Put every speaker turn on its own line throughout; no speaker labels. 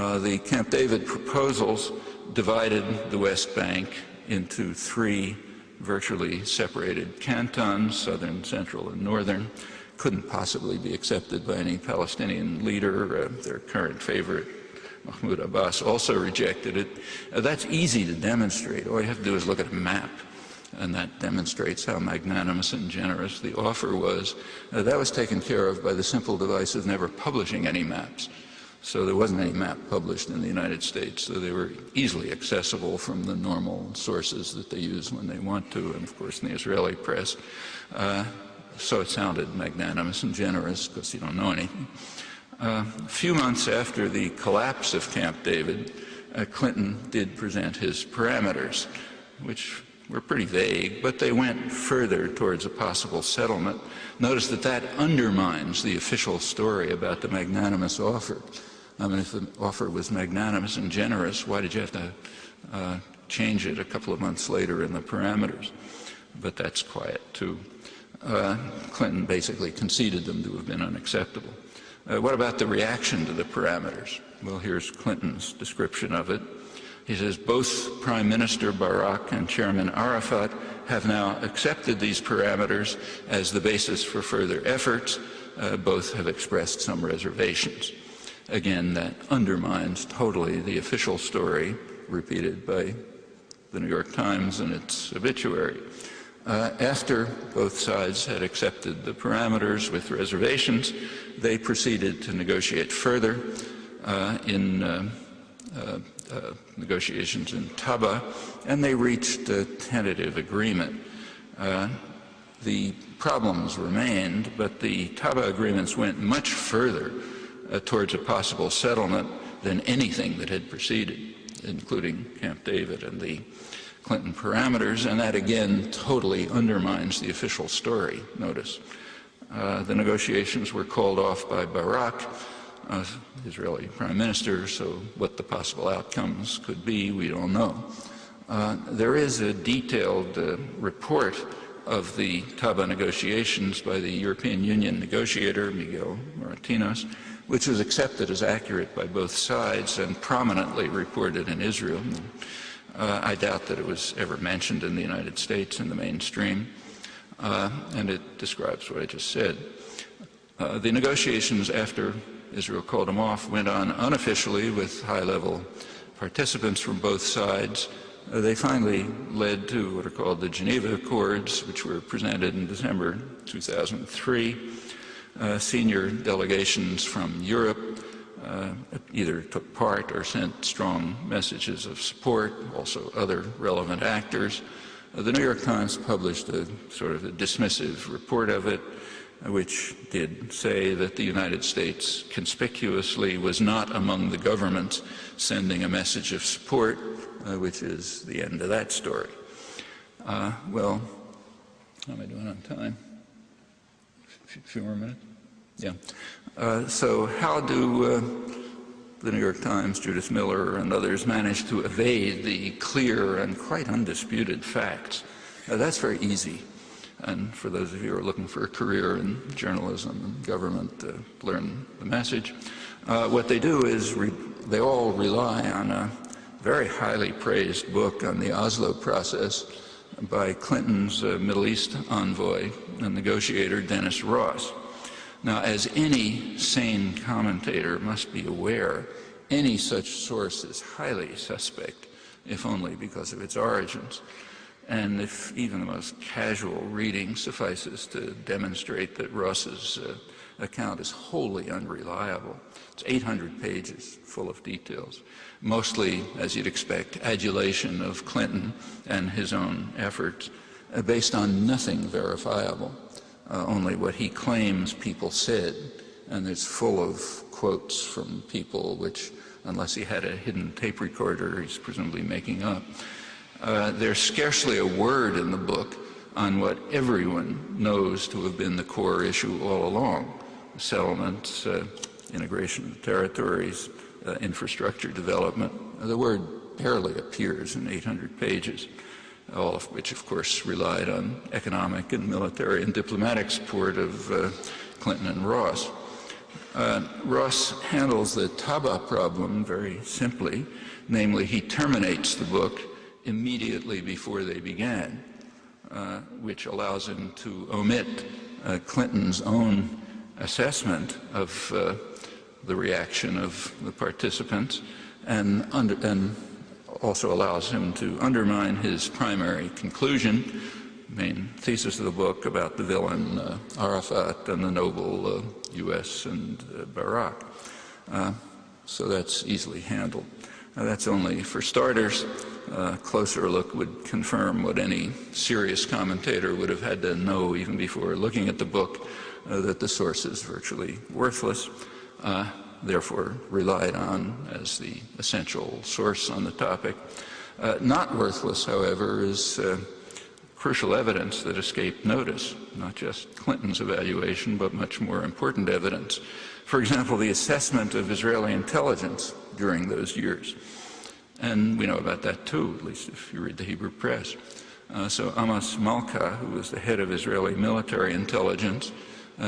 The Camp David proposals divided the West Bank into three virtually separated cantons, southern, central, and northern. Couldn't possibly be accepted by any Palestinian leader. Their current favorite, Mahmoud Abbas, also rejected it. That's easy to demonstrate. All you have to do is look at a map, and that demonstrates how magnanimous and generous the offer was. That was taken care of by the simple device of never publishing any maps. So there wasn't any map published in the United States, so they were easily accessible from the normal sources that they use when they want to, and of course in the Israeli press. So it sounded magnanimous and generous because you don't know anything. A few months after the collapse of Camp David, Clinton did present his parameters, which were pretty vague, but they went further towards a possible settlement. Notice that that undermines the official story about the magnanimous offer. I mean, if the offer was magnanimous and generous, why did you have to change it a couple of months later in the parameters? But that's quiet, too. Clinton basically conceded them to have been unacceptable. What about the reaction to the parameters? Well, here's Clinton's description of it. He says, both Prime Minister Barak and Chairman Arafat have now accepted these parameters as the basis for further efforts. Both have expressed some reservations. Again, that undermines totally the official story repeated by the New York Times in its obituary. After both sides had accepted the parameters with reservations, they proceeded to negotiate further in negotiations in Taba, and they reached a tentative agreement. The problems remained, but the Taba agreements went much further towards a possible settlement than anything that had preceded, including Camp David and the Clinton parameters, and that again totally undermines the official story, notice. The negotiations were called off by Barak, Israeli Prime Minister, so what the possible outcomes could be, we don't know. There is a detailed report of the Taba negotiations by the European Union negotiator, Miguel Moratinos, which was accepted as accurate by both sides and prominently reported in Israel. I doubt that it was ever mentioned in the United States in the mainstream, and it describes what I just said. The negotiations after Israel called them off went on unofficially with high-level participants from both sides. They finally led to what are called the Geneva Accords, which were presented in December 2003. Senior delegations from Europe either took part or sent strong messages of support, also other relevant actors. The New York Times published a sort of a dismissive report of it, which did say that the United States conspicuously was not among the governments sending a message of support, which is the end of that story. Well, how am I doing on time? A few more minutes? Yeah. So how do the New York Times, Judith Miller, and others manage to evade the clear and quite undisputed facts? That's very easy. And for those of you who are looking for a career in journalism and government, learn the message. What they do is they all rely on a very highly praised book on the Oslo process by Clinton's Middle East envoy and negotiator Dennis Ross. Now, as any sane commentator must be aware, any such source is highly suspect, if only because of its origins. And if even the most casual reading suffices to demonstrate that Ross's account is wholly unreliable. It's 800 pages full of details, mostly, as you'd expect, adulation of Clinton and his own efforts, based on nothing verifiable. Only what he claims people said, and it's full of quotes from people which, unless he had a hidden tape recorder, he's presumably making up. There's scarcely a word in the book on what everyone knows to have been the core issue all along: settlements, integration of territories, infrastructure development. The word barely appears in 800 pages. All of which, of course, relied on economic and military and diplomatic support of Clinton and Ross. Ross handles the Taba problem very simply, namely he terminates the book immediately before they began, which allows him to omit Clinton's own assessment of the reaction of the participants and also allows him to undermine his primary conclusion, main thesis of the book about the villain Arafat and the noble U.S. and Barack. So that's easily handled. That's only for starters. A closer look would confirm what any serious commentator would have had to know even before looking at the book, that the source is virtually worthless, therefore relied on as the essential source on the topic. Not worthless, however, is crucial evidence that escaped notice, not just Clinton's evaluation, but much more important evidence. For example, the assessment of Israeli intelligence during those years. And we know about that too, at least if you read the Hebrew press. So Amos Malka, who was the head of Israeli military intelligence,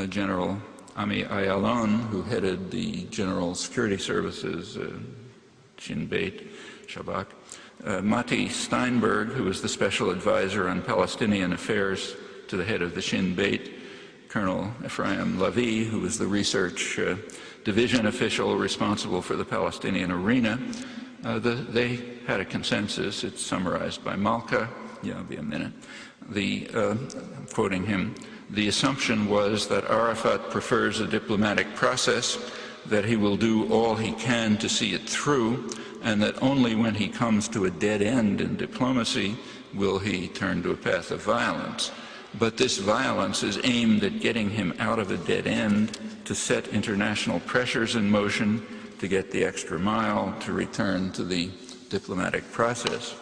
General Ami Ayalon, who headed the General Security Services, Shin Bet, Shabak, Mati Steinberg, who was the special advisor on Palestinian affairs to the head of the Shin Bet, Colonel Ephraim Lavi, who was the research division official responsible for the Palestinian arena. They had a consensus. It's summarized by Malka. Yeah, it'll be a minute. I'm quoting him. The assumption was that Arafat prefers a diplomatic process, that he will do all he can to see it through, and that only when he comes to a dead end in diplomacy will he turn to a path of violence. But this violence is aimed at getting him out of a dead end, to set international pressures in motion, to get the extra mile, to return to the diplomatic process.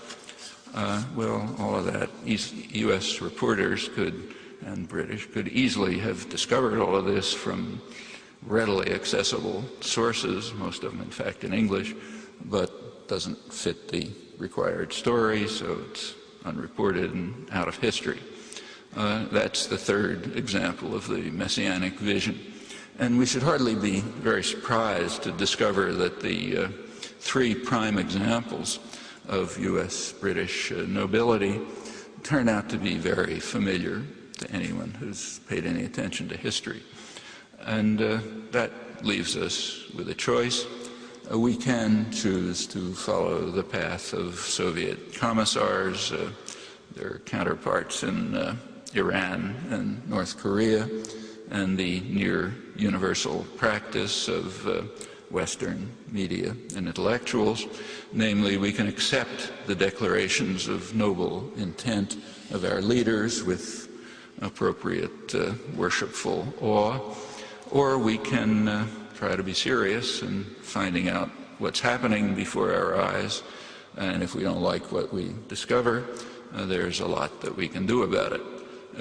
Well, all of that, U.S. reporters and British could easily have discovered all of this from readily accessible sources, most of them in fact in English, but doesn't fit the required story, so it's unreported and out of history. That's the third example of the messianic vision. And we should hardly be very surprised to discover that the three prime examples of U.S.-British nobility turn out to be very familiar to anyone who's paid any attention to history. And that leaves us with a choice. We can choose to follow the path of Soviet commissars, their counterparts in Iran and North Korea, and the near universal practice of Western media and intellectuals. Namely, we can accept the declarations of noble intent of our leaders with appropriate worshipful awe, or we can try to be serious in finding out what's happening before our eyes, and if we don't like what we discover, there's a lot that we can do about it.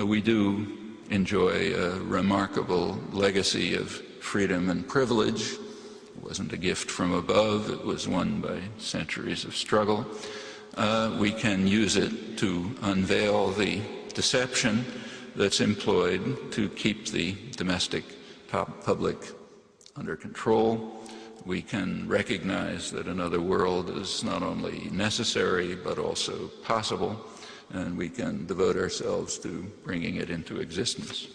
We do enjoy a remarkable legacy of freedom and privilege. It wasn't a gift from above, it was won by centuries of struggle. We can use it to unveil the deception that's employed to keep the domestic public under control. We can recognize that another world is not only necessary but also possible, and we can devote ourselves to bringing it into existence.